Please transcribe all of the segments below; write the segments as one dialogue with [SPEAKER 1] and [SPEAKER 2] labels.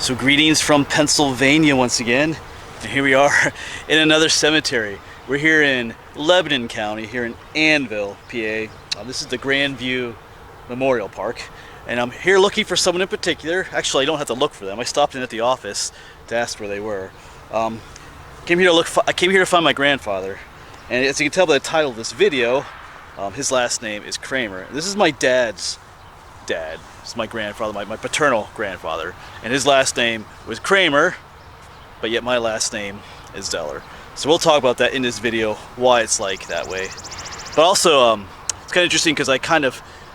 [SPEAKER 1] So greetings from Pennsylvania once again, and here we are in another cemetery. We're here in Lebanon County, here in Annville, PA. This is the Grandview Memorial Park, and I'm here looking for someone in particular. Actually, I don't have to look for them. I stopped in at the office to ask where they were. I came here to find my grandfather, and as you can tell by the title of this video, his last name is Kramer. This is my dad's dad. This is my grandfather, my paternal grandfather, and his last name was Kramer, but yet my last name is Zeller. So we'll talk about that in this video, why it's like that way. But also, it's kind of interesting because I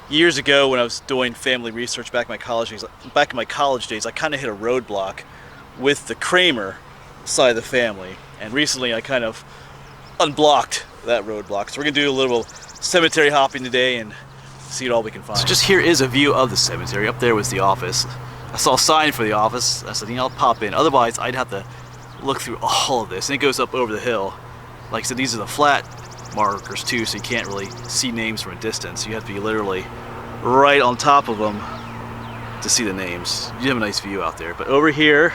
[SPEAKER 1] years ago when I was doing family research back in my college days, I kind of hit a roadblock with the Kramer side of the family, and recently I kind of unblocked that roadblock. So we're gonna do a little cemetery hopping today and see what all we can find. So just here is a view of the cemetery. Up there was the office. I saw a sign for the office. I said, I'll pop in. Otherwise, I'd have to look through all of this. And it goes up over the hill. Like I said, these are the flat markers too, so you can't really see names from a distance. You have to be literally right on top of them to see the names. You have a nice view out there. But over here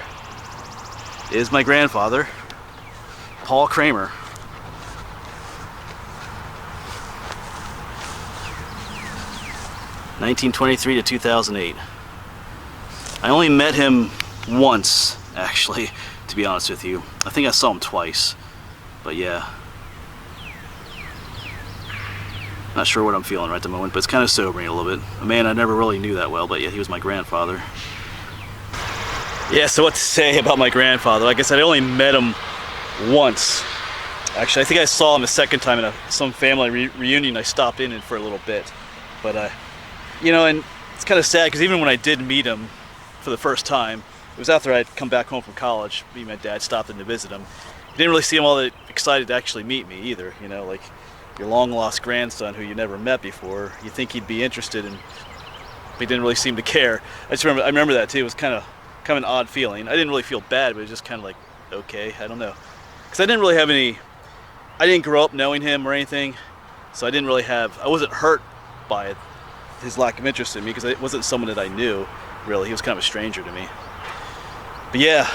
[SPEAKER 1] is my grandfather, Paul Kramer. (1923 to 2008). I only met him once, actually, to be honest with you. I think I saw him twice, but yeah. Not sure what I'm feeling right at the moment, but it's kind of sobering a little bit. A man I never really knew that well, but yeah, he was my grandfather. Yeah, so what to say about my grandfather? Like I said, I only met him once. Actually, I think I saw him a second time at some family reunion I stopped in for a little bit. But and it's kind of sad because even when I did meet him for the first time, it was after I'd come back home from college. Me and my dad stopped in to visit him. He didn't really seem all that excited to actually meet me either. Like your long-lost grandson who you never met before. You think he'd be interested, but he didn't really seem to care. I remember that too. It was kind of an odd feeling. I didn't really feel bad, but it was just kind of like, okay, I don't know, because I didn't grow up knowing him or anything, so I wasn't hurt by it. His lack of interest in me, because it wasn't someone that I knew, really. He was kind of a stranger to me. But yeah,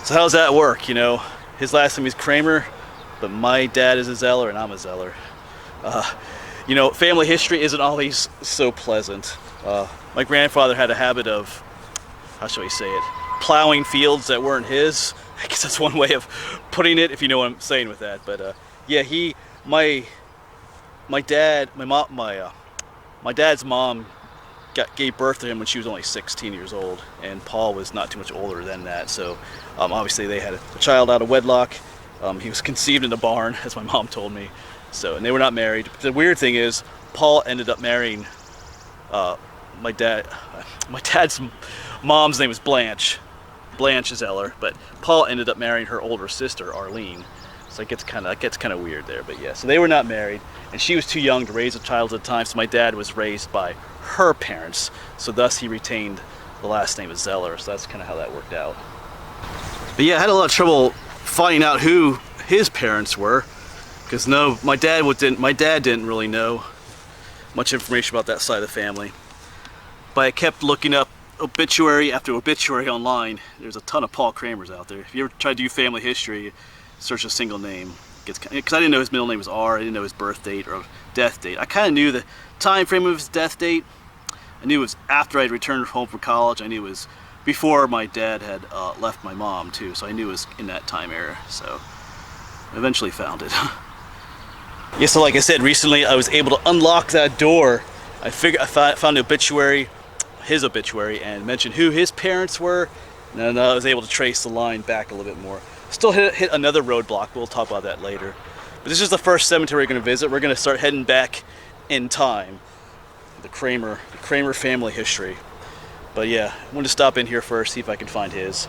[SPEAKER 1] so how does that work? His last name is Kramer, but my dad is a Zeller and I'm a Zeller. Family history isn't always so pleasant. My grandfather had a habit of, how shall we say it, plowing fields that weren't his. I guess that's one way of putting it, if you know what I'm saying with that. But yeah, my dad's mom gave birth to him when she was only 16 years old, and Paul was not too much older than that. So obviously they had a child out of wedlock. He was conceived in a barn, as my mom told me. And they were not married. The weird thing is, Paul ended up marrying my dad's mom's name was Blanche Zeller, but Paul ended up marrying her older sister, Arlene. So it gets kind of weird there, but yeah. So they were not married, and she was too young to raise a child at the time. So my dad was raised by her parents, so thus he retained the last name of Zeller. So that's kind of how that worked out. But yeah, I had a lot of trouble finding out who his parents were, because my dad didn't really know much information about that side of the family. But I kept looking up obituary after obituary online. There's a ton of Paul Kramers out there. If you ever try to do family history, search a single name, because I didn't know his middle name was R. I didn't know his birth date or death date. I kind of knew the time frame of his death date. I knew it was after I'd returned home from college. I knew it was before my dad had left my mom too, so I knew it was in that time era. So I eventually found it. Yeah, so like I said, recently I was able to unlock that door. I found the obituary, his obituary, and mentioned who his parents were, and then I was able to trace the line back a little bit more. Still hit another roadblock. We'll talk about that later. But this is the first cemetery we're going to visit. We're going to start heading back in time. The Kramer family history. But yeah, I wanted to stop in here first, see if I can find his.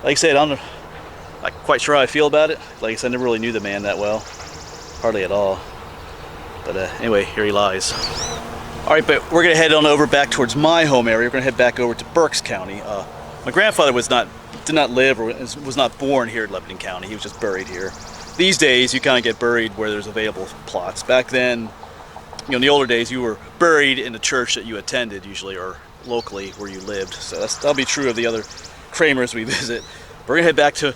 [SPEAKER 1] Like I said, I'm not quite sure how I feel about it. Like I said, I never really knew the man that well. Hardly at all. But anyway, here he lies. Alright, but we're going to head on over back towards my home area. We're going to head back over to Berks County. My grandfather did not live or was not born here in Lebanon County. He was just buried here. These days, you kind of get buried where there's available plots. Back then, in the older days, you were buried in the church that you attended, usually, or locally where you lived. So that'll be true of the other Kramers we visit. We're gonna head back to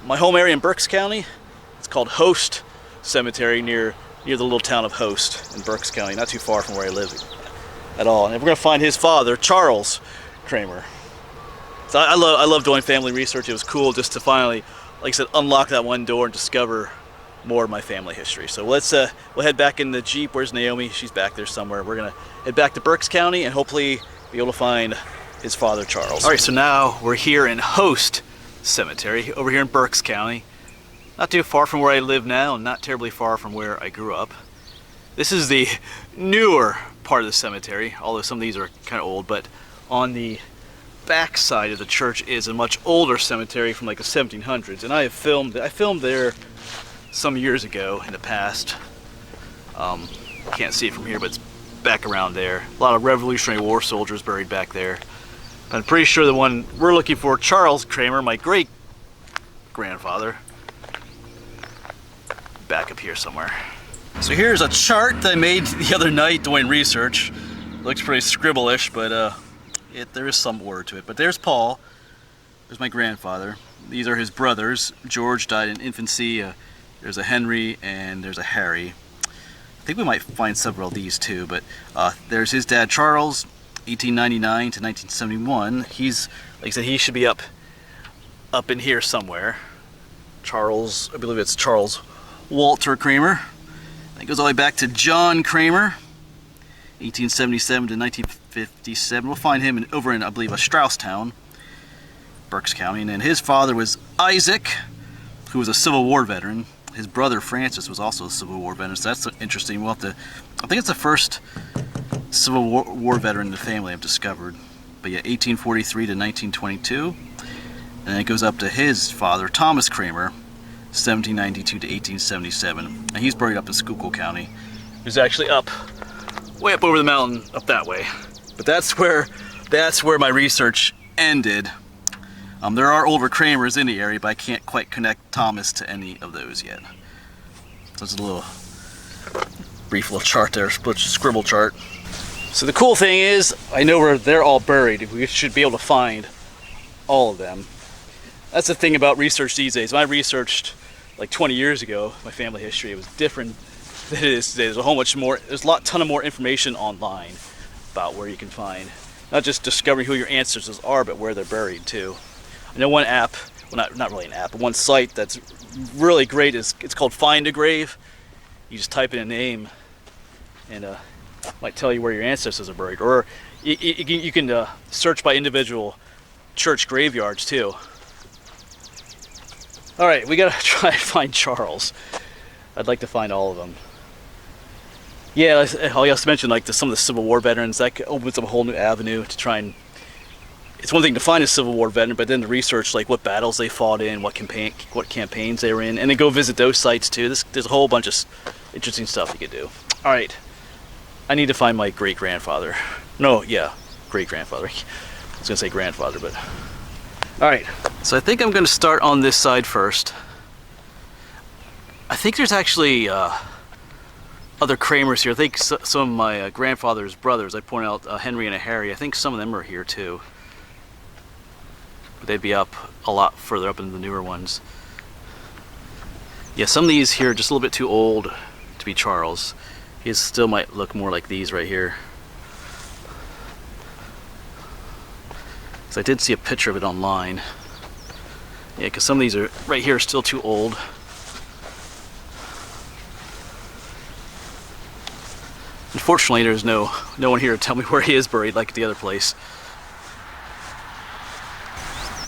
[SPEAKER 1] my home area in Berks County. It's called Host Cemetery near the little town of Host in Berks County, not too far from where I live at all. And we're gonna find his father, Charles Kramer. So I love doing family research. It was cool just to finally, like I said, unlock that one door and discover more of my family history. So we'll head back in the Jeep. Where's Naomi? She's back there somewhere. We're gonna head back to Berks County and hopefully be able to find his father, Charles. All right, so now we're here in Host Cemetery over here in Berks County. Not too far from where I live now and not terribly far from where I grew up. This is the newer part of the cemetery, although some of these are kind of old, but on the back side of the church is a much older cemetery from like the 1700s, and I filmed there some years ago in the past. Can't see it from here, but it's back around there. A lot of Revolutionary War soldiers buried back there. I'm pretty sure the one we're looking for, Charles Kramer, my great-grandfather, back up here somewhere. So here's a chart that I made the other night doing research. Looks pretty scribble-ish, but there is some word to it. But there's Paul. There's my grandfather. These are his brothers. George died in infancy. There's a Henry and there's a Harry. I think we might find several of these too, but there's his dad, Charles, 1899 to 1971. He's, like I said, he should be up in here somewhere. Charles, I believe it's Charles Walter Kramer. It goes all the way back to John Kramer, 1877 to 1957. We'll find him over in, I believe, Strausstown, Berks County. And then his father was Isaac, who was a Civil War veteran. His brother Francis was also a Civil War veteran, so that's interesting. We'll have to, I think it's the first Civil War veteran in the family I've discovered. But yeah, 1843 to 1922. And then it goes up to his father, Thomas Kramer, 1792 to 1877. And he's buried up in Schuylkill County. He's actually way up over the mountain, up that way. But that's where my research ended. There are older Kramers in the area, but I can't quite connect Thomas to any of those yet. So it's a little brief little chart there, scribble chart. So the cool thing is, I know where they're all buried. We should be able to find all of them. That's the thing about research these days. When I researched like 20 years ago, my family history, it was different than it is today. There's a whole bunch more, there's a ton of more information online about where you can find, not just discovering who your ancestors are, but where they're buried too. I know one app, well not really an app, but one site that's really great it's called Find a Grave. You just type in a name and it might tell you where your ancestors are buried. Or you can search by individual church graveyards too. Alright, we gotta try and find Charles. I'd like to find all of them. Yeah, I also mentioned like some of the Civil War veterans. That opens up a whole new avenue to try and... It's one thing to find a Civil War veteran, but then to research like what battles they fought in, what campaigns they were in, and then go visit those sites too. There's a whole bunch of interesting stuff you could do. All right, I need to find my great-grandfather. No, yeah, great-grandfather. I was gonna say grandfather, but all right. So I think I'm gonna start on this side first. I think there's actually other Kramers here. I think some of my grandfather's brothers. I point out Henry and a Harry. I think some of them are here too. But they'd be up a lot further up in the newer ones. Yeah, some of these here are just a little bit too old to be Charles. He still might look more like these right here. So I did see a picture of it online. Yeah, because some of these are right here are still too old. Unfortunately, there's no one here to tell me where he is buried like at the other place.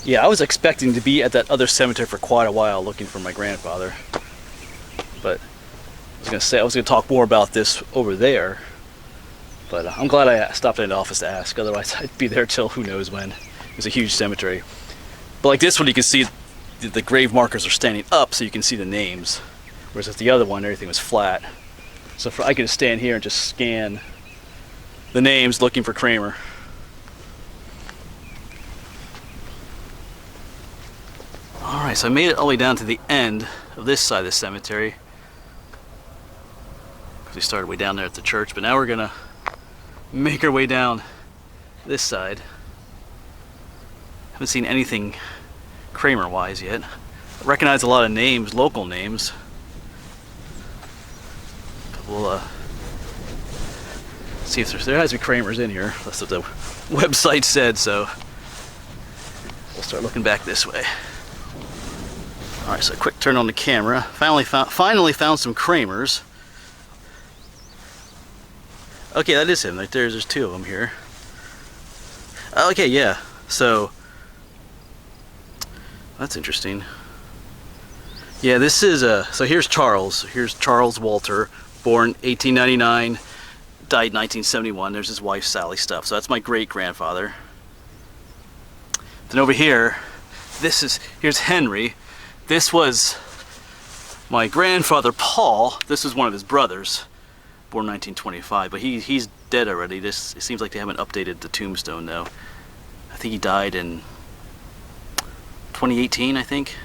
[SPEAKER 1] Yeah, I was expecting to be at that other cemetery for quite a while looking for my grandfather. But I was going to talk more about this over there. But I'm glad I stopped in the office to ask. Otherwise, I'd be there till who knows when. It's a huge cemetery. But like this one, you can see the grave markers are standing up so you can see the names. Whereas with the other one, everything was flat. So I could stand here and just scan the names looking for Kramer. Alright, so I made it all the way down to the end of this side of the cemetery. We started way down there at the church, but now we're gonna make our way down this side. Haven't seen anything Kramer wise yet. I recognize a lot of names, local names. But we'll see if there has to be Kramers in here. That's what the website said, so we'll start looking back this way. Alright, so a quick turn on the camera. Finally found some Kramers. Okay, that is him right there. There's two of them here. Okay, yeah. So that's interesting. Yeah, this is so here's Charles. Here's Charles Walter, born 1899, died 1971. There's his wife Sally stuff. So that's my great grandfather. Then over here, here's Henry. This was my grandfather Paul. This was one of his brothers, born 1925, but he's dead already. It seems like they haven't updated the tombstone though. I think he died in 2018, I think,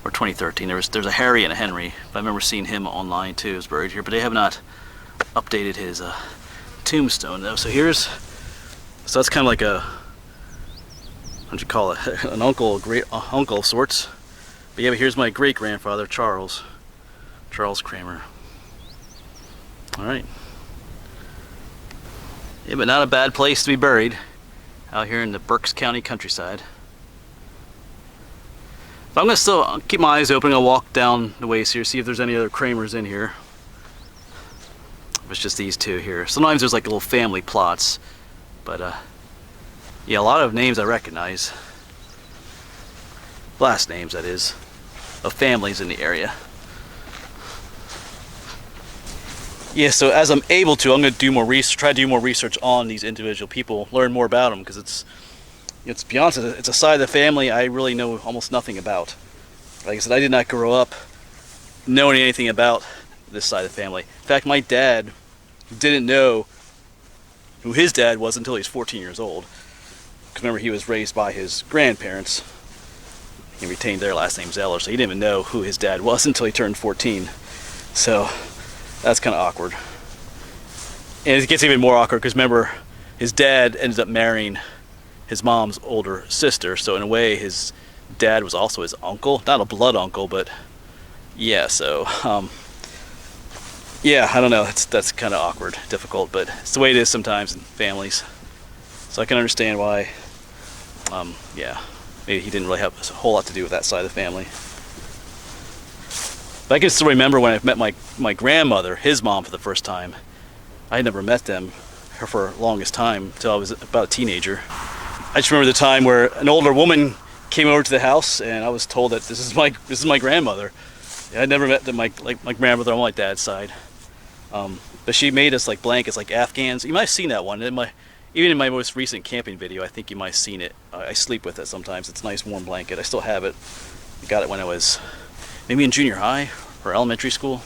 [SPEAKER 1] or 2013. There's a Harry and a Henry. I remember seeing him online too. He was buried here, but they have not updated his tombstone though. So that's kind of like a, how'd you call it, an uncle, a great uncle of sorts. But yeah, but here's my great grandfather Charles Kramer. All right. Yeah, but not a bad place to be buried out here in the Berks County countryside. But I'm gonna still keep my eyes open. I'll walk down the ways here, see if there's any other Kramers in here. If it's just these two here. Sometimes there's like little family plots, but yeah, a lot of names I recognize. Last names, that is, of families in the area. Yeah, so as I'm able to, I'm going to do more research, try to do more research on these individual people, learn more about them, because to be honest, it's a side of the family I really know almost nothing about. Like I said, I did not grow up knowing anything about this side of the family. In fact, my dad didn't know who his dad was until he was 14 years old. Because remember, he was raised by his grandparents. He retained their last name Zeller, so he didn't even know who his dad was until he turned 14. So that's kind of awkward. And it gets even more awkward because remember, his dad ended up marrying his mom's older sister, so in a way his dad was also his uncle. Not a blood uncle, but yeah, so yeah, I don't know, that's kind of awkward, difficult, but it's the way it is sometimes in families. So I can understand why, yeah, maybe he didn't really have a whole lot to do with that side of the family. But I can still remember when I met my grandmother, his mom, for the first time. I had never met them for the longest time until I was about a teenager. I just remember the time where an older woman came over to the house, and I was told that this is my grandmother. I never met my grandmother on my dad's side, but she made us like blankets, like Afghans. You might have seen that one. Even in my most recent camping video, I think you might have seen it. I sleep with it sometimes. It's a nice warm blanket. I still have it. I got it when I was maybe in junior high or elementary school.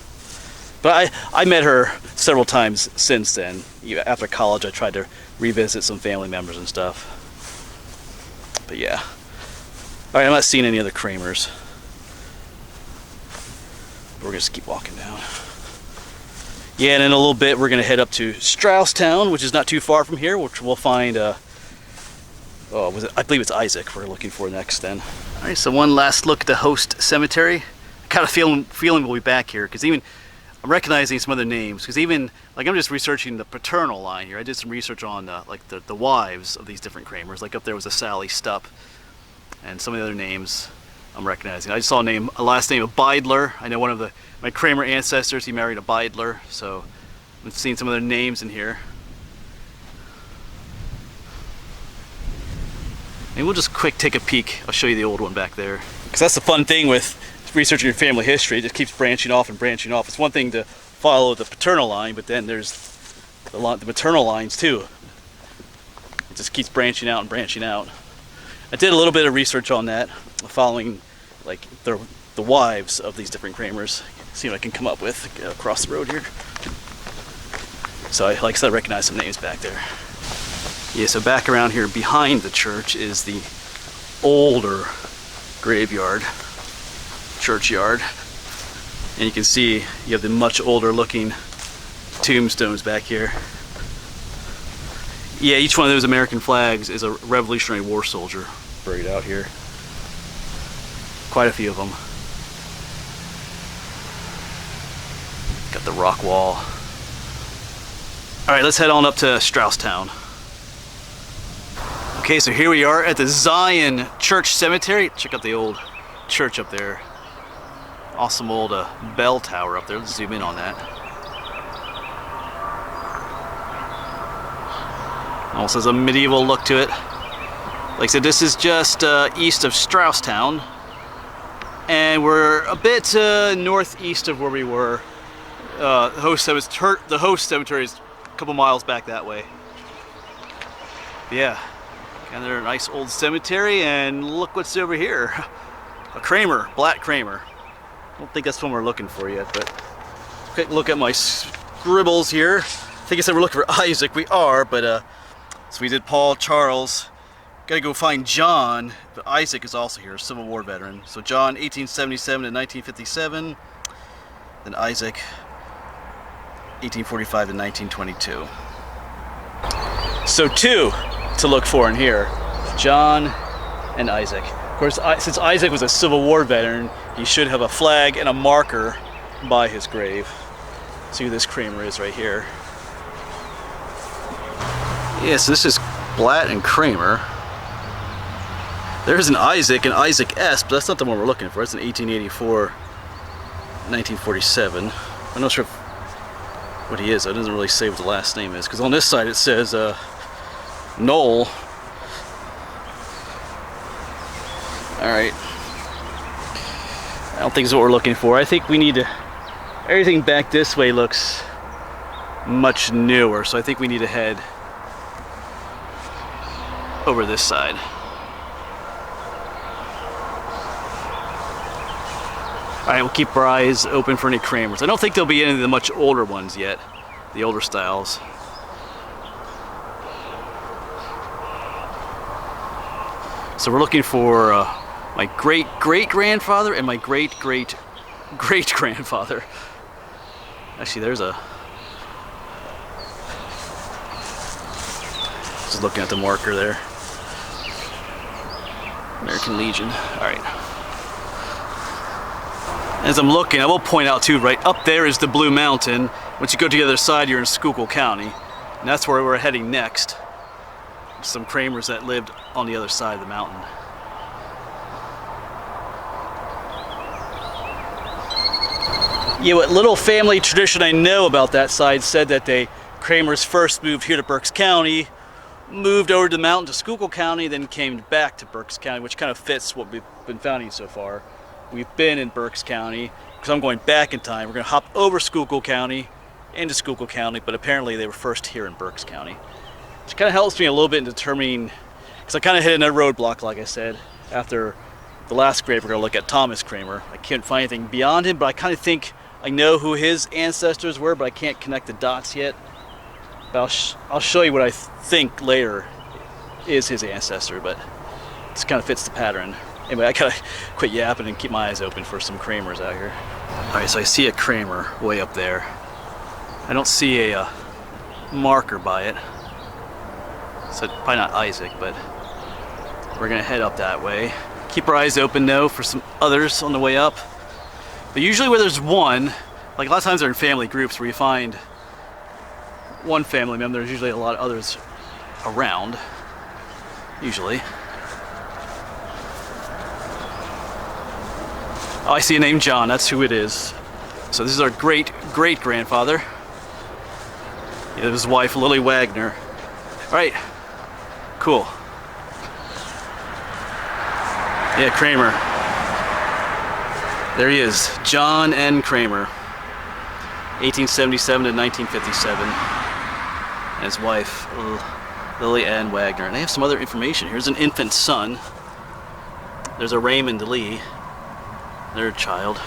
[SPEAKER 1] But I met her several times since then. After college, I tried to revisit some family members and stuff. But yeah. All right, I'm not seeing any other Kramers. We're gonna just keep walking down. Yeah, and in a little bit, we're gonna head up to Strausstown, which is not too far from here, which we'll find, I believe it's Isaac we're looking for next then. All right, so one last look at the host cemetery. I kind of feeling we'll be back here, because even I'm recognizing some other names, because even, like, I'm just researching the paternal line here. I did some research on the wives of these different Kramers. Like up there was a Sally Stupp, and some of the other names I'm recognizing. I just saw a last name of Beidler. I know one of my Kramer ancestors, he married a Beidler, so I'm seeing some of their names in here. And we'll just take a peek. I'll show you the old one back there. Because that's the fun thing with researching your family history. It just keeps branching off and branching off. It's one thing to follow the paternal line, but then there's the maternal lines too. It just keeps branching out and branching out. I did a little bit of research on that, following like the wives of these different Kramers. See what I can come up with across the road here. So like I said, I recognize some names back there. Yeah, so back around here behind the church is the older graveyard, churchyard. And you can see you have the much older looking tombstones back here. Yeah, each one of those American flags is a Revolutionary War soldier buried out here. Quite a few of them. Got the rock wall. All right, let's head on up to Strausstown. Okay, so here we are at the Zion Church Cemetery. Check out the old church up there. Awesome old bell tower up there. Let's zoom in on that. Also has a medieval look to it. Like I said, this is just east of Strausstown, and we're a bit northeast of where we were. The host cemetery is a couple miles back that way. Yeah, another nice old cemetery, and look what's over here. A Kramer, Black Kramer. I don't think that's what we're looking for yet, but quick look at my scribbles here. I think I said we're looking for Isaac. We are, but so we did Paul, Charles. Gotta go find John, but Isaac is also here, a Civil War veteran. So John, 1877 to 1957. Then Isaac, 1845 to 1922. So two to look for in here, John and Isaac. Of course, since Isaac was a Civil War veteran, he should have a flag and a marker by his grave. See who this Kramer is right here. Yeah, so this is Blatt and Kramer. There's an Isaac and Isaac S, but that's not the one we're looking for. It's an 1884, 1947. I'm not sure what he is. It doesn't really say what the last name is, because on this side it says Noel. Alright. I don't think it's what we're looking for. I think we need to... Everything back this way looks much newer, so I think we need to head over this side. Alright, we'll keep our eyes open for any Kramers. I don't think there'll be any of the much older ones yet, the older styles. So we're looking for my great-great-grandfather and my great-great-great-grandfather. Actually, there's a... Just looking at the marker there. American Legion. Alright. As I'm looking, I will point out too, right up there is the Blue Mountain. Once you go to the other side, you're in Schuylkill County. And that's where we're heading next. Some Kramers that lived on the other side of the mountain. Yeah, what little family tradition I know about that side said that Kramers first moved here to Berks County, moved over the mountain to Schuylkill County, then came back to Berks County, which kind of fits what we've been finding so far. We've been in Berks County, because I'm going back in time. We're going to hop over Schuylkill County into Schuylkill County, but apparently they were first here in Berks County. Which kind of helps me a little bit in determining, because I kind of hit another roadblock, like I said. After the last grave, we're going to look at Thomas Kramer. I can't find anything beyond him, but I kind of think I know who his ancestors were, but I can't connect the dots yet. But I'll show you what I think later is his ancestor, but this kind of fits the pattern. Anyway, I gotta quit yapping and keep my eyes open for some Kramers out here. Alright, so I see a Kramer way up there. I don't see a marker by it. So probably not Isaac, but we're gonna head up that way. Keep our eyes open though for some others on the way up. But usually where there's one, like a lot of times they're in family groups where you find one family member, there's usually a lot of others around. Usually. Oh, I see a name John, that's who it is. So this is our great-great-grandfather. His wife, Lily Wagner. Alright, cool. Yeah, Kramer. There he is, John N. Kramer. 1877 to 1957. And his wife, Lily Ann Wagner. And they have some other information. Here's an infant son. There's a Raymond Lee. Their child.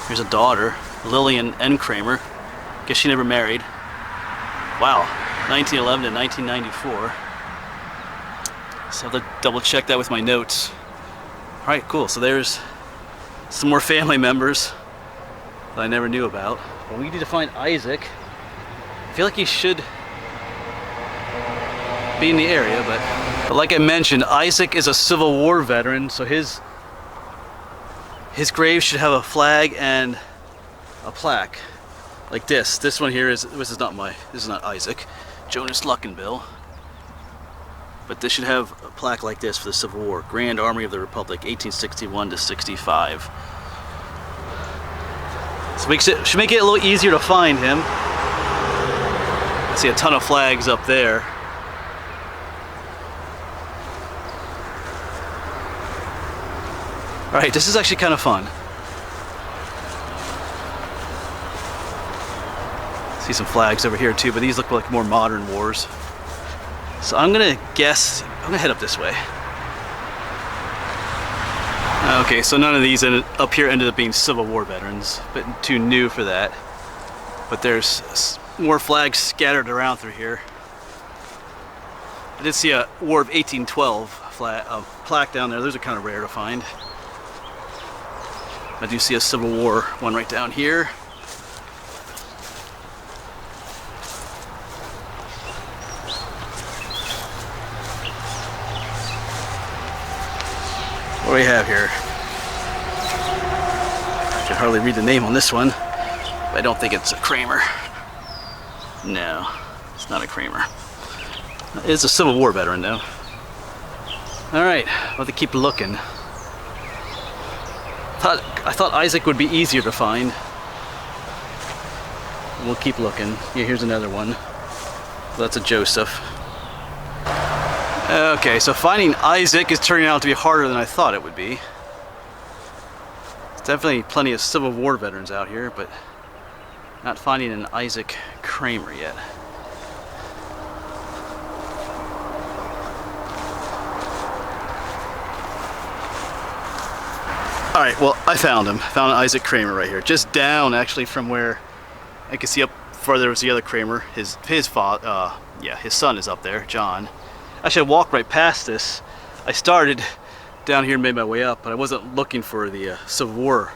[SPEAKER 1] Here's a daughter, Lillian N. Kramer. Guess she never married. Wow, 1911 to 1994. So I have to double check that with my notes. Alright, cool. So there's some more family members. that I never knew about. But we need to find Isaac. I feel like he should be in the area, but like I mentioned, Isaac is a Civil War veteran, so his grave should have a flag and a plaque like this. This one here is this is not Isaac, Jonas Luckenbill. But this should have a plaque like this for the Civil War. Grand Army of the Republic, 1861 to 65. So it should make it a little easier to find him. I see a ton of flags up there. Alright, this is actually kind of fun. See some flags over here too, but these look like more modern wars. So I'm gonna head up this way. Okay, so none of these up here ended up being Civil War veterans, but too new for that. But there's more flags scattered around through here. I did see a War of 1812 plaque down there. Those are kind of rare to find. I do see a Civil War one right down here. What do we have here? I can hardly read the name on this one, but I don't think it's a Kramer. No, it's not a Kramer. It's a Civil War veteran though. Alright, I'll have to keep looking. I thought Isaac would be easier to find. We'll keep looking. Yeah, here's another one. So that's a Joseph. Okay, so finding Isaac is turning out to be harder than I thought it would be. There's definitely plenty of Civil War veterans out here, but not finding an Isaac Kramer yet. Alright, well, I found him. Found Isaac Kramer right here. Just down, actually, from where I can see up further was the other Kramer. His son is up there, John. Actually, I walked right past this. I started down here and made my way up, but I wasn't looking for the Civil War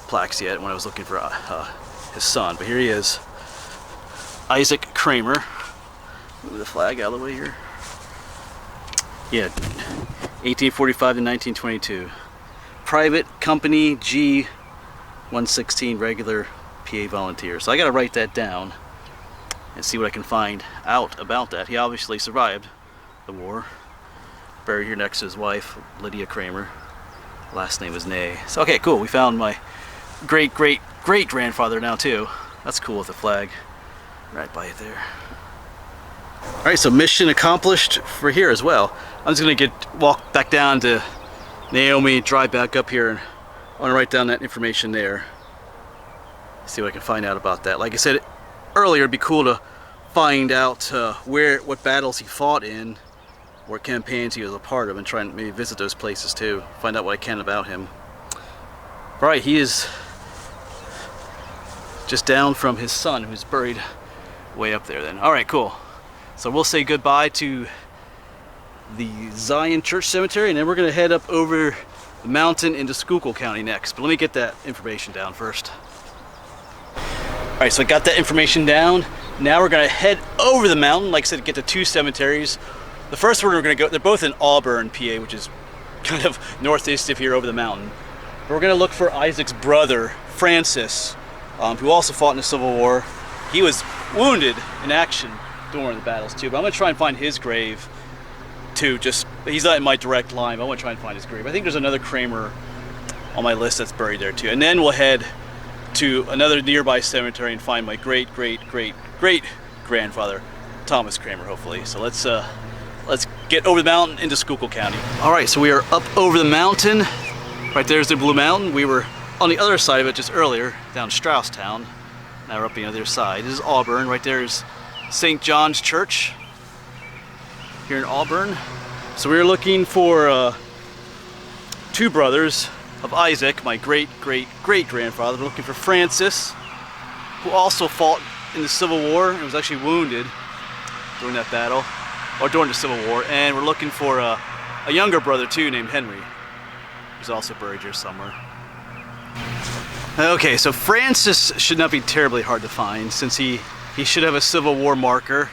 [SPEAKER 1] plaques yet when I was looking for his son. But here he is, Isaac Kramer. Move the flag out of the way here. Yeah, 1845 to 1922. Private Company G 116 regular PA volunteer. So I gotta write that down and see what I can find out about that. He obviously survived the war. Buried here next to his wife, Lydia Kramer. Last name is Nay. So okay, cool. We found my great-great-great-grandfather now too. That's cool with the flag right by it there. Alright, so mission accomplished for here as well. I'm just gonna walk back down to Naomi, drive back up here, and I want to write down that information there. See what I can find out about that. Like I said earlier, it'd be cool to find out what battles he fought in, what campaigns he was a part of, and try and maybe visit those places too. Find out what I can about him. Alright, he is just down from his son, who's buried way up there then. Alright, cool. So we'll say goodbye to the Zion Church Cemetery, and then we're going to head up over the mountain into Schuylkill County next. But let me get that information down first. Alright, so I got that information down. Now we're going to head over the mountain, like I said, get to two cemeteries. The first one we're going to go, they're both in Auburn, PA, which is kind of northeast of here over the mountain. But we're going to look for Isaac's brother, Francis, who also fought in the Civil War. He was wounded in action during the battles too, but I'm going to try and find his grave too. He's not in my direct line, but I want to try and find his grave. I think there's another Kramer on my list that's buried there too. And then we'll head to another nearby cemetery and find my great-great-great-great-grandfather, Thomas Kramer, hopefully. So let's get over the mountain into Schuylkill County. Alright, so we are up over the mountain. Right there's the Blue Mountain. We were on the other side of it just earlier, down Strausstown. Now we're up the other side. This is Auburn. Right there is St. John's Church here in Auburn. So we were looking for two brothers of Isaac, my great-great-great-grandfather. We're looking for Francis, who also fought in the Civil War and was actually wounded during that battle, or during the Civil War. And we're looking for a younger brother too named Henry, who's also buried here somewhere. Okay, so Francis should not be terribly hard to find since he should have a Civil War marker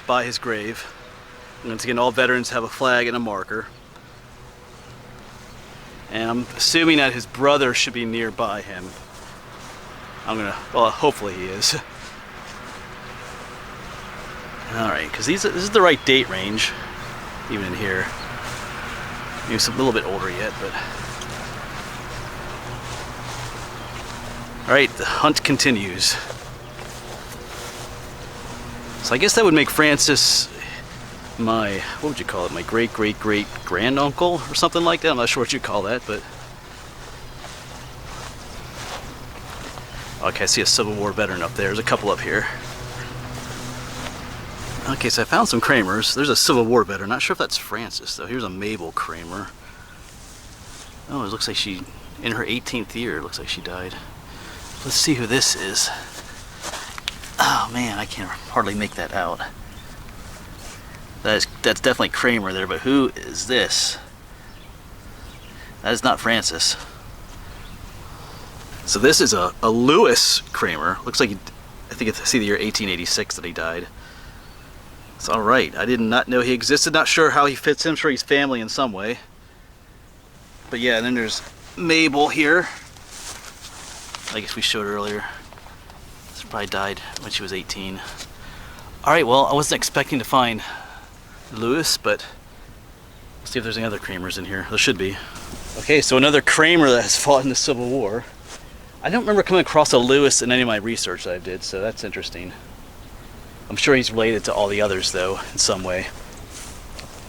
[SPEAKER 1] by his grave. And once again, all veterans have a flag and a marker. And I'm assuming that his brother should be nearby him. Well, hopefully he is. Alright, because this is the right date range, even in here. Maybe it's a little bit older yet, but... Alright, the hunt continues. So I guess that would make Francis my, what would you call it, my great-great-great-granduncle or something like that. I'm not sure what you call that, but... Okay, I see a Civil War veteran up there. There's a couple up here. Okay, so I found some Kramers. There's a Civil War veteran. Not sure if that's Francis, though. Here's a Mabel Kramer. Oh, it looks like she, in her 18th year, it looks like she died. Let's see who this is. Oh man, I can't hardly make that out. That's definitely Kramer there, but who is this? That is not Francis. So this is a Lewis Kramer. Looks like I think I see the year 1886 that he died. It's all right. I did not know he existed. Not sure how he fits in. I'm sure he's family in some way. But yeah, and then there's Mabel here. I guess we showed earlier. She probably died when she was 18. All right, well, I wasn't expecting to find Lewis, but let's see if there's any other Kramers in here. There should be. Okay, so another Kramer that has fought in the Civil War. I don't remember coming across a Lewis in any of my research that I did, so that's interesting. I'm sure he's related to all the others, though, in some way.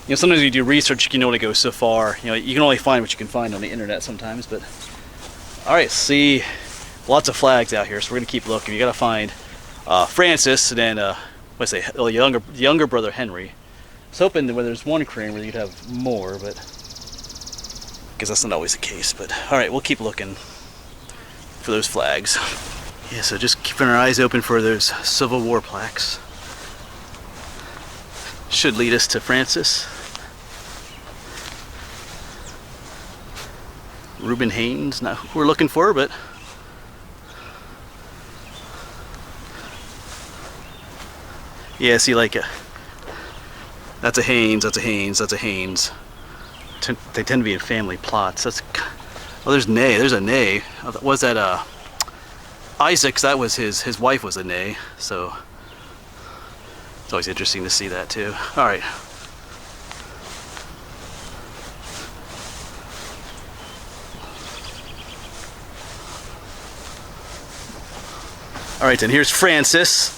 [SPEAKER 1] You know, sometimes you do research, you can only go so far. You know, you can only find what you can find on the internet sometimes, but... Alright, see, lots of flags out here, so we're going to keep looking. You got to find Francis, and then, what's it, younger brother Henry. I was hoping that when there's one Kramer, you'd have more, but... because that's not always the case, but... Alright, we'll keep looking for those flags. Yeah, so just keeping our eyes open for those Civil War plaques. Should lead us to Francis. Reuben Haynes, not who we're looking for, but yeah, see, like that's a Haynes, that's a Haynes, that's a Haynes. They tend to be in family plots. That's there's Ney. There's a Ney. Was that Isaac's? That was his wife was a Ney. So it's always interesting to see that too. All right. All right, then here's Francis,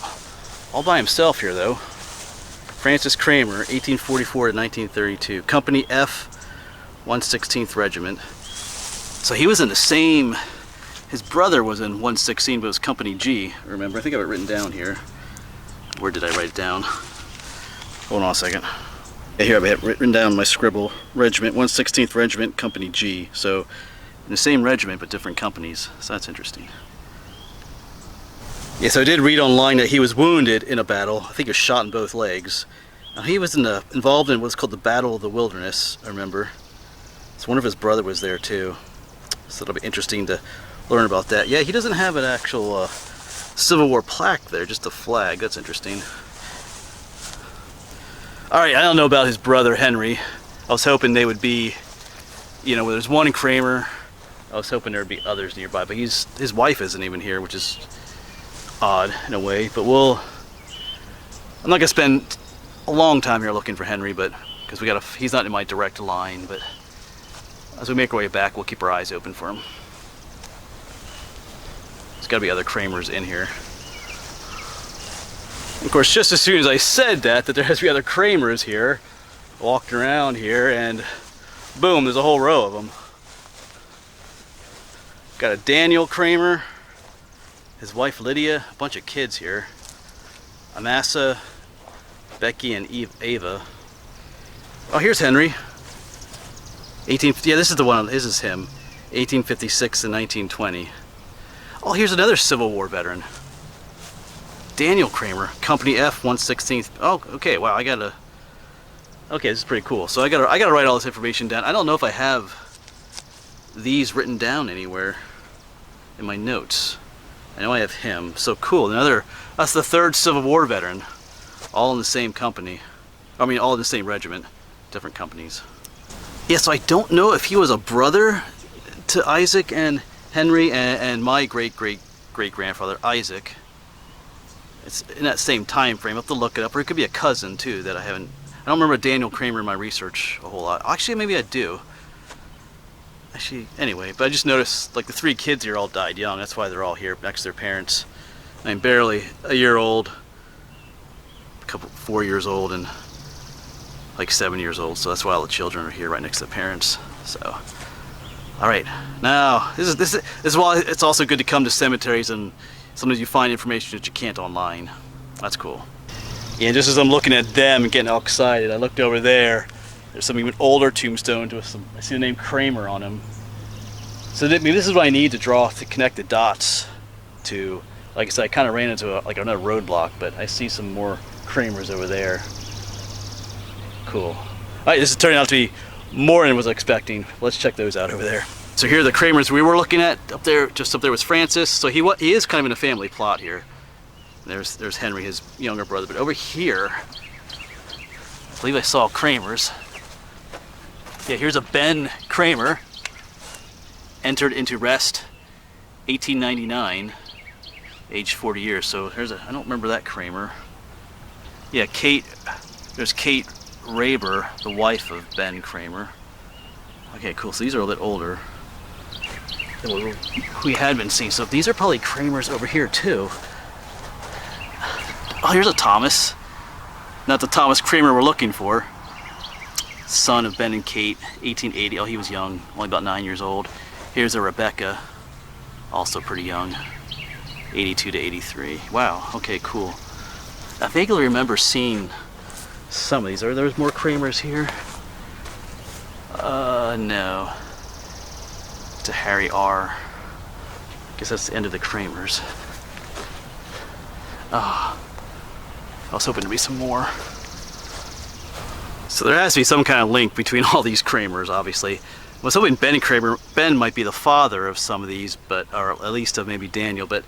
[SPEAKER 1] all by himself here though. Francis Kramer, 1844 to 1932, Company F, 116th Regiment. So he was in the same, his brother was in 116, but it was Company G, remember? I think I have it written down here. Where did I write it down? Hold on a second. Yeah, here I have it written down my scribble. Regiment, 116th Regiment, Company G. So in the same regiment, but different companies. So that's interesting. Yeah, so I did read online that he was wounded in a battle. I think he was shot in both legs. Now, he was involved in what's called the Battle of the Wilderness, I remember. So one of his brother was there too. So it'll be interesting to learn about that. Yeah, he doesn't have an actual Civil War plaque there, just a flag. That's interesting. Alright, I don't know about his brother Henry. I was hoping they would be, you know, there's one in Kramer. I was hoping there would be others nearby, but his wife isn't even here, which is odd in a way. But I'm not gonna spend a long time here looking for Henry, but because he's not in my direct line. But as we make our way back, we'll keep our eyes open for him. There's got to be other Kramers in here. Of course, just as soon as I said that there has to be other Kramers here, walking around here, and boom, there's a whole row of them. Got a Daniel Kramer, his wife Lydia, a bunch of kids here. Amasa, Becky, and Ava. Oh, here's Henry. Yeah, this is the one. This is him. 1856 and 1920. Oh, here's another Civil War veteran. Daniel Kramer, Company F, 116th. Oh, okay. Wow, okay, this is pretty cool. So I gotta write all this information down. I don't know if I have these written down anywhere. in my notes. I know I have him. So cool. That's the 3rd Civil War veteran. All in the same company. I mean, all in the same regiment. Different companies. Yeah, so I don't know if he was a brother to Isaac and Henry and my great-great-great-grandfather, Isaac. It's in that same time frame. I'll have to look it up. Or it could be a cousin, too, that I don't remember Daniel Kramer in my research a whole lot. Actually, maybe I do. Actually, anyway, but I just noticed, like, the 3 kids here all died young. That's why they're all here next to their parents. I mean, barely a year old, 4 years old, and like 7 years old. So that's why all the children are here right next to the parents. So, all right, now this is why it's also good to come to cemeteries, and sometimes you find information that you can't online. That's cool. Yeah, and just as I'm looking at them and getting all excited, I looked over there. There's some even older tombstones with some. I see the name Kramer on them. So this is what I need to connect the dots to. Like I said, I kind of ran into another roadblock, but I see some more Kramers over there. Cool. All right, this is turning out to be more than I was expecting. Let's check those out over there. So here are the Kramers we were looking at up there. Just up there was Francis. So he is kind of in a family plot here. There's Henry, his younger brother. But over here, I believe I saw Kramers. Yeah, here's a Ben Kramer. Entered into rest 1899, age 40 years. So I don't remember that Kramer. Yeah, there's Kate Raber, the wife of Ben Kramer. Okay, cool. So these are a little older than what we had been seeing. So these are probably Kramers over here too. Oh, here's a Thomas. Not the Thomas Kramer we're looking for. Son of Ben and Kate, 1880. Oh, he was young, only about 9 years old. Here's a Rebecca, also pretty young, 82 to 83. Wow, okay, cool. I vaguely remember seeing some of these. Are there more Kramers here? No. It's a Harry R. Guess that's the end of the Kramers. Ah, I was hoping to be some more. So there has to be some kind of link between all these Kramers, obviously. I was hoping Ben might be the father of some of these, or at least of maybe Daniel, but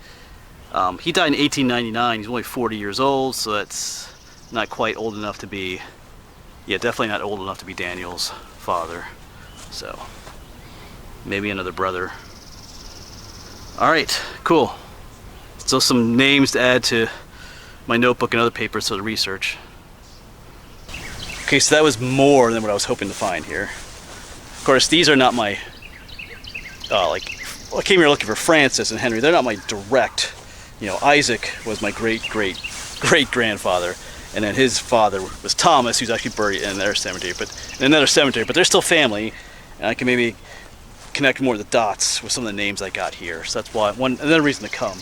[SPEAKER 1] he died in 1899. He's only 40 years old, so that's not quite old enough to be, yeah, definitely not old enough to be Daniel's father. So, maybe another brother. All right, cool. So some names to add to my notebook and other papers for the research. Okay, so that was more than what I was hoping to find here. Of course, these are not my, I came here looking for Francis and Henry. They're not my direct, Isaac was my great-great-great-grandfather. And then his father was Thomas, who's actually buried in another cemetery, but they're still family. And I can maybe connect more of the dots with some of the names I got here. So that's why, another reason to come.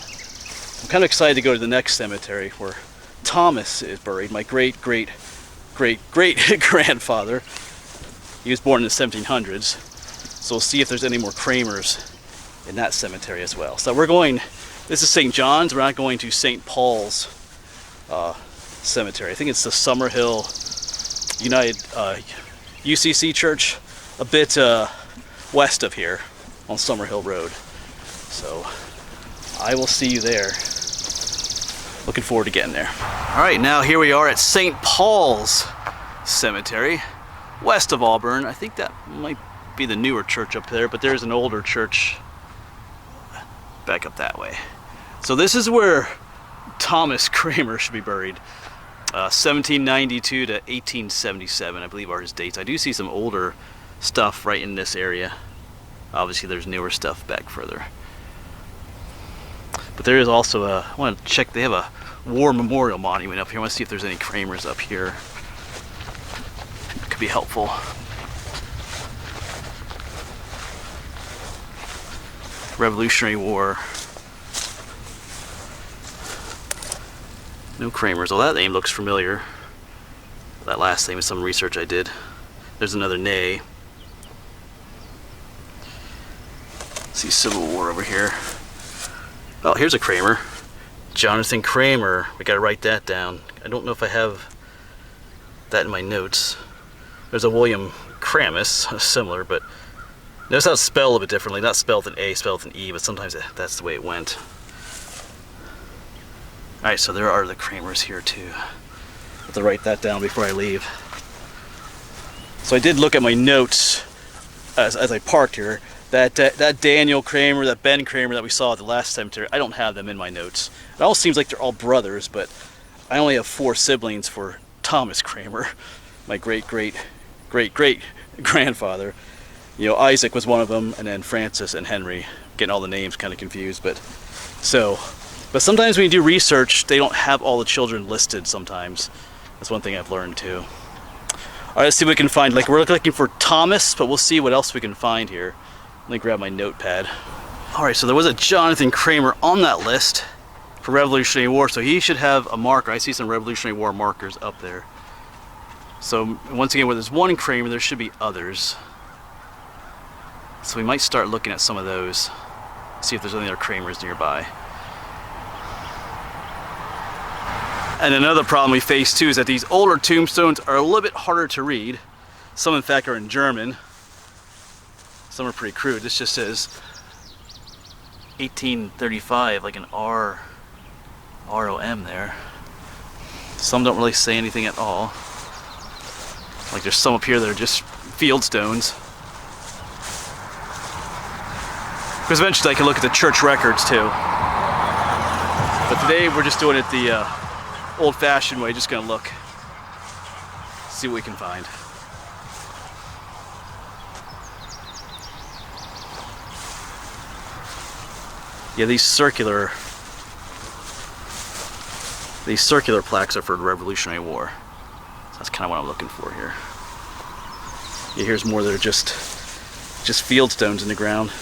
[SPEAKER 1] I'm kind of excited to go to the next cemetery where Thomas is buried, my great-great-great-grandfather. He was born in the 1700s. So we'll see if there's any more Kramers in that cemetery as well. So this is St. John's. We're not going to St. Paul's cemetery. I think it's the Summerhill United UCC Church, a bit west of here on Summerhill Road. So I will see you there. Looking forward to getting there. All right, now here we are at St. Paul's Cemetery, west of Auburn. I think that might be the newer church up there, but there's an older church back up that way. So this is where Thomas Kramer should be buried. 1792 to 1877, I believe, are his dates. I do see some older stuff right in this area. Obviously, there's newer stuff back further. But there is also I want to check, they have a war memorial monument up here. I want to see if there's any Kramers up here. It could be helpful. Revolutionary War. No Kramers. Oh, that name looks familiar. That last name is some research I did. There's another Nay. See Civil War over here. Oh, here's a Kramer. Jonathan Kramer. We gotta write that down. I don't know if I have that in my notes. There's a William Kramus, similar, but Notice how it's spelled a little bit differently. Not spelled with an A, spelled with an E, but sometimes that's the way it went. Alright, so there are the Kramers here too. I have to write that down before I leave. So I did look at my notes as I parked here. That Daniel Kramer, that Ben Kramer that we saw at the last cemetery, I don't have them in my notes. It all seems like they're all brothers, but I only have 4 siblings for Thomas Kramer, my great-great-great-great-grandfather. You know, Isaac was one of them, and then Francis and Henry. Getting all the names kind of confused, but sometimes when you do research, they don't have all the children listed sometimes. That's one thing I've learned too. Alright, let's see what we can find. Like, we're looking for Thomas, but we'll see what else we can find here. Let me grab my notepad. Alright, so there was a Jonathan Kramer on that list for Revolutionary War, so he should have a marker. I see some Revolutionary War markers up there. So, once again, where there's one Kramer, there should be others. So we might start looking at some of those, see if there's any other Kramers nearby. And another problem we face too is that these older tombstones are a little bit harder to read. Some in fact are in German. Some are pretty crude. This just says 1835, like an R-O-M there. Some don't really say anything at all. Like there's some up here that are just field stones. Because eventually I can look at the church records too. But today we're just doing it the old-fashioned way, just gonna look, see what we can find. Yeah, these circular plaques are for the Revolutionary War. So that's kind of what I'm looking for here. Yeah, here's more that are just field stones in the ground.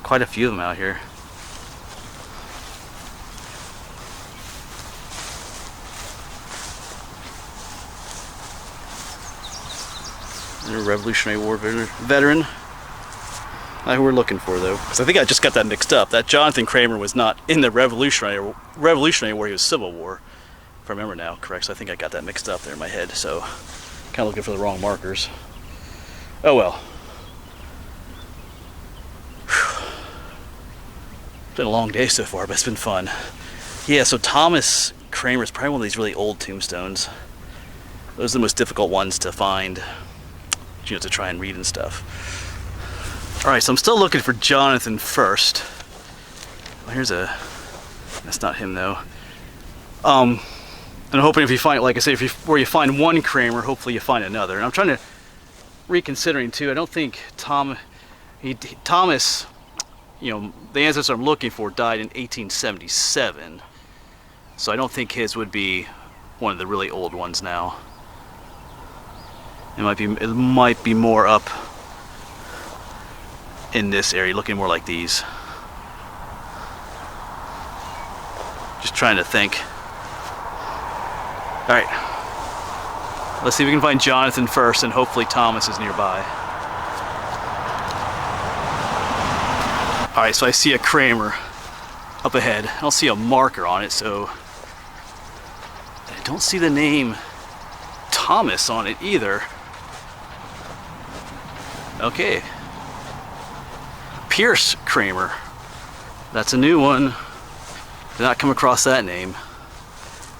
[SPEAKER 1] Quite a few of them out here. A Revolutionary War veteran. Not who we're looking for though, because I think I just got that mixed up. That Jonathan Kramer was not in the Revolutionary War; he was Civil War, if I remember now correct. So I think I got that mixed up there in my head. So kind of looking for the wrong markers. Oh well. It's been a long day so far, but it's been fun. Yeah, so Thomas Kramer is probably one of these really old tombstones. Those are the most difficult ones to find, you know, to try and read and stuff. Alright, so I'm still looking for Jonathan first. Well, that's not him though. And I'm hoping if you find, like I say, where you find one Kramer, hopefully you find another. And I'm trying to, reconsidering too, I don't think Thomas, you know, the ancestor I'm looking for died in 1877. So I don't think his would be one of the really old ones now. It might be more up in this area, looking more like these. Just trying to think. Alright. Let's see if we can find Jonathan first, and hopefully Thomas is nearby. Alright, so I see a Kramer up ahead. I don't see a marker on it, so I don't see the name Thomas on it either. Okay. Pierce Kramer. That's a new one. Did not come across that name in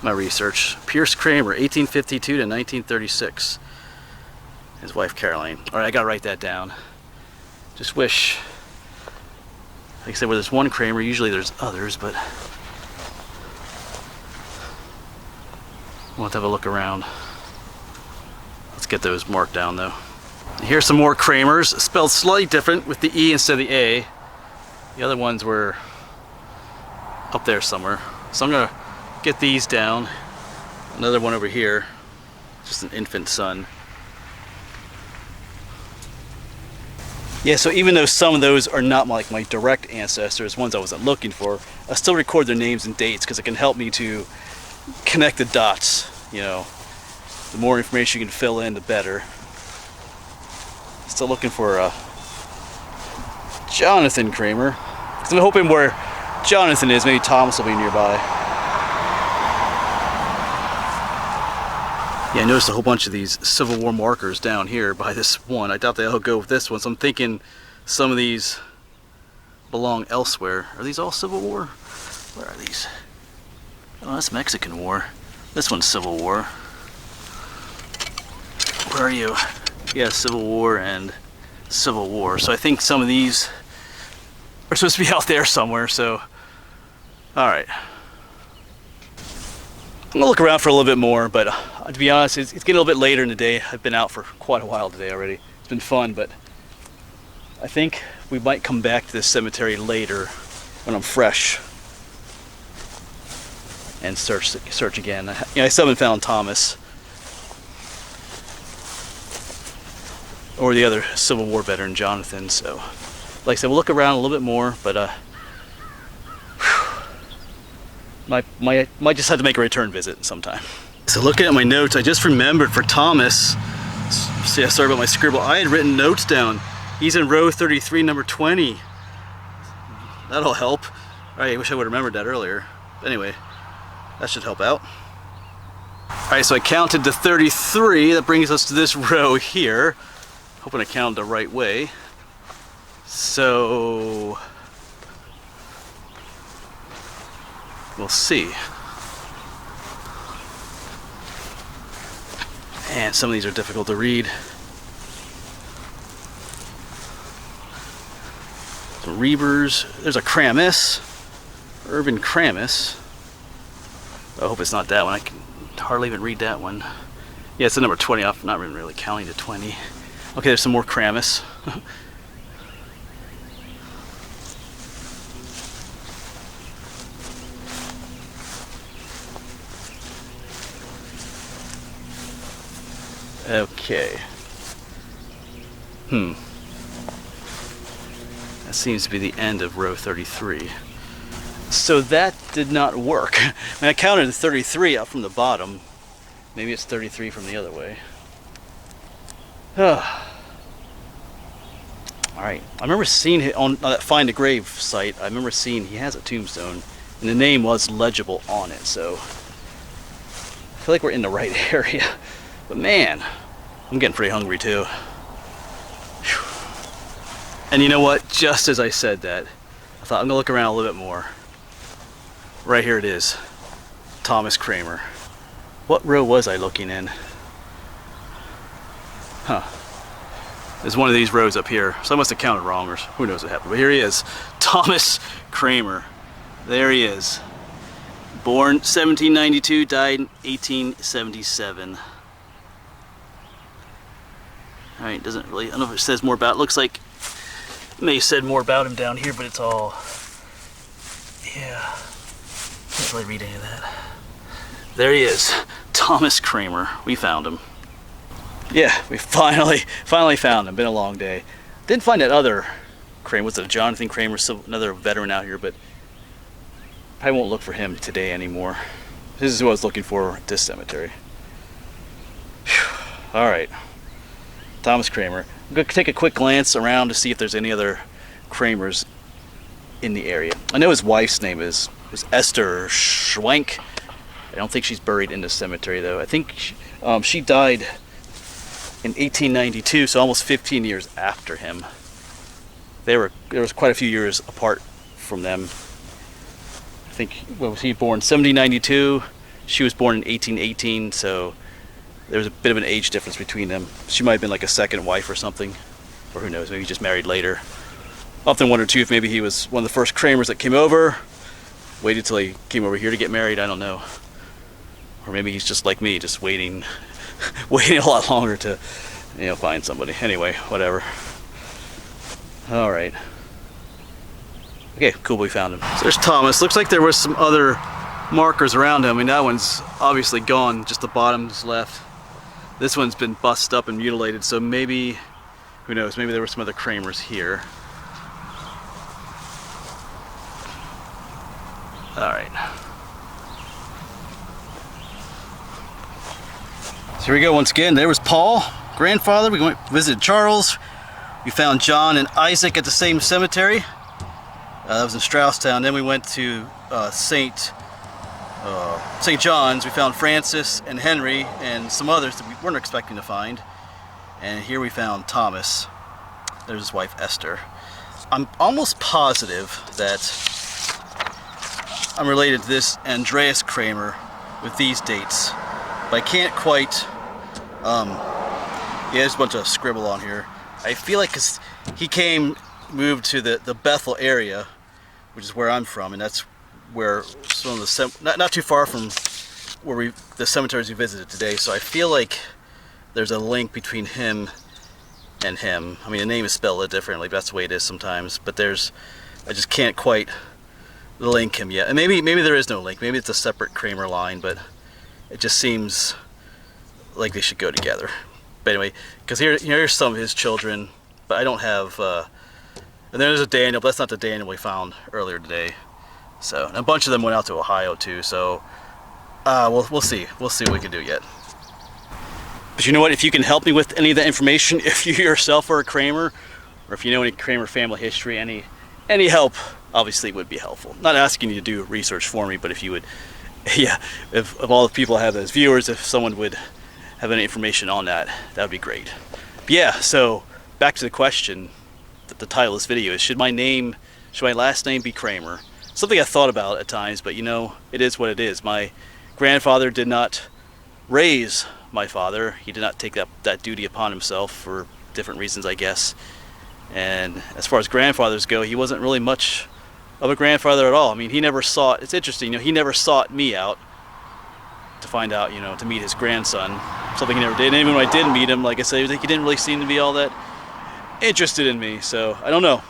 [SPEAKER 1] my research. Pierce Kramer, 1852 to 1936. His wife Caroline. Alright, I gotta write that down. Just wish, like I said, where there's one Kramer, usually there's others, but we'll have to have a look around. Let's get those marked down though. Here's some more Kramers, spelled slightly different with the E instead of the A. The other ones were up there somewhere. So I'm gonna get these down. Another one over here, just an infant son. Yeah, so even though some of those are not like my direct ancestors, ones I wasn't looking for, I still record their names and dates because it can help me to connect the dots. You know, the more information you can fill in, the better. Still looking for Jonathan Kramer. Because I'm hoping where Jonathan is, maybe Thomas will be nearby. Yeah, I noticed a whole bunch of these Civil War markers down here by this one. I doubt they'll go with this one, so I'm thinking some of these belong elsewhere. Are these all Civil War? Where are these? Oh, that's Mexican War. This one's Civil War. Where are you? Yeah, Civil War and Civil War. So I think some of these are supposed to be out there somewhere, so... Alright. I'm gonna look around for a little bit more, but to be honest, it's getting a little bit later in the day. I've been out for quite a while today already. It's been fun, but I think we might come back to this cemetery later when I'm fresh and search again. I still haven't found Thomas or the other Civil War veteran, Jonathan. So, like I said, we'll look around a little bit more, but might just have to make a return visit sometime. So looking at my notes, I just remembered for Thomas, yeah, sorry about my scribble, I had written notes down. He's in row 33, number 20. That'll help. I wish I would have remembered that earlier. But anyway, that should help out. Alright, so I counted to 33. That brings us to this row here. Hoping I counted the right way. So... we'll see. And some of these are difficult to read. Some Reavers. There's a Kramer. Irvin Kramer. I hope it's not that one. I can hardly even read that one. Yeah, it's the number 20. I'm not even really counting to 20. Okay, there's some more Kramer. Okay. That seems to be the end of row 33. So that did not work. I counted 33 up from the bottom. Maybe it's 33 from the other way. Alright. I remember seeing it on that Find a Grave site. I remember seeing he has a tombstone. And the name was legible on it, so... I feel like we're in the right area. But man, I'm getting pretty hungry too. Whew. And you know what? Just as I said that, I thought I'm gonna look around a little bit more. Right here it is. Thomas Kramer. What row was I looking in? Huh. There's one of these rows up here. So I must have counted wrong, or who knows what happened. But here he is. Thomas Kramer. There he is. Born 1792, died 1877. Alright, doesn't really, I don't know if it says more about it. Looks like it may have said more about him down here, but it's all, yeah, can't really read any of that. There he is, Thomas Kramer. We found him. Yeah, we finally found him. Been a long day. Didn't find that other Kramer. Was it Jonathan Kramer, another veteran out here, but I won't look for him today anymore. This is who I was looking for at this cemetery. Alright. Thomas Kramer. I'm going to take a quick glance around to see if there's any other Kramers in the area. I know his wife's name is Esther Schwank. I don't think she's buried in the cemetery though. I think she died in 1892, so almost 15 years after him. There was quite a few years apart from them. I think, well, was he born 1792? She was born in 1818, so there was a bit of an age difference between them. She might have been like a second wife or something. Or who knows, maybe he just married later. Often wondered too if maybe he was one of the first Kramers that came over. Waited till he came over here to get married, I don't know. Or maybe he's just like me, just waiting a lot longer to, find somebody. Anyway, whatever. Alright. Okay, cool, we found him. So there's Thomas. Looks like there was some other markers around him. I mean, that one's obviously gone, just the bottom's left. This one's been bust up and mutilated, so maybe, who knows, maybe there were some other Kramers here. Alright. So here we go once again. There was Paul, grandfather. We went visited Charles. We found John and Isaac at the same cemetery. That was in Strausstown. Then we went to St. St. John's, we found Francis and Henry and some others that we weren't expecting to find. And here we found Thomas. There's his wife Esther. I'm almost positive that I'm related to this Andreas Kramer with these dates, but I can't quite. Yeah, there's a bunch of scribble on here. I feel like 'cause he moved to the Bethel area, which is where I'm from, and that's where some of the not too far from where the cemeteries we visited today. So I feel like there's a link between him and him. I mean, the name is spelled differently, but that's the way it is sometimes. But I just can't quite link him yet. And maybe there is no link. Maybe it's a separate Kramer line, but it just seems like they should go together. But anyway, because here's some of his children, but I don't have. And there's a Daniel, but that's not the Daniel we found earlier today. So, and a bunch of them went out to Ohio too. So, we'll see. We'll see what we can do yet. But you know what? If you can help me with any of that information, if you yourself are a Kramer, or if you know any Kramer family history, any help, obviously would be helpful. Not asking you to do research for me, but if you would, yeah, if of all the people I have as viewers, if someone would have any information on that, that would be great. But yeah, so back to the question. The title of this video is, should my last name be Kramer? Something I thought about at times, but you know, it is what it is. My grandfather did not raise my father. He did not take that duty upon himself for different reasons, I guess. And as far as grandfathers go, he wasn't really much of a grandfather at all. I mean, he never sought, it's interesting, you know, he never sought me out to find out, you know, to meet his grandson. Something he never did. And even when I did meet him, like I said, he didn't really seem to be all that interested in me. So I don't know.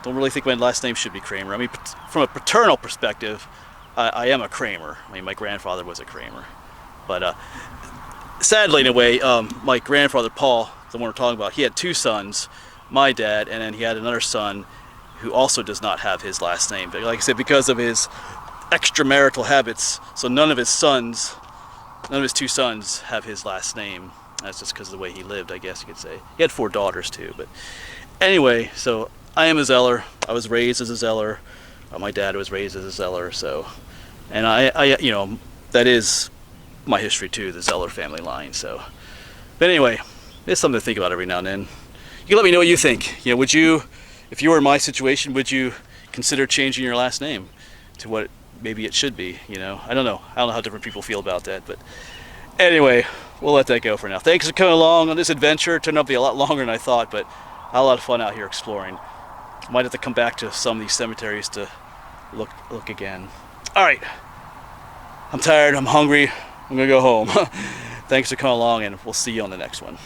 [SPEAKER 1] Don't really think my last name should be Kramer. I mean, from a paternal perspective, I am a Kramer. I mean, my grandfather was a Kramer. But sadly, in a way, my grandfather, Paul, the one we're talking about, he had two sons, my dad, and then he had another son who also does not have his last name. But like I said, because of his extramarital habits, so none of his two sons have his last name. That's just because of the way he lived, I guess you could say. He had 4 daughters too, but anyway, so I am a Zeller. I was raised as a Zeller. My dad was raised as a Zeller, so, and I you know, that is my history too, the Zeller family line. So, but anyway, it's something to think about every now and then. You can let me know what you think. You know, would you, if you were in my situation, would you consider changing your last name to what maybe it should be? You know, I don't know how different people feel about that, but anyway, we'll let that go for now. Thanks for coming along on this adventure. It turned out to be a lot longer than I thought, but I had a lot of fun out here exploring. Might have to come back to some of these cemeteries to look again. All right, I'm tired, I'm hungry, I'm gonna go home. Thanks for coming along, and we'll see you on the next one.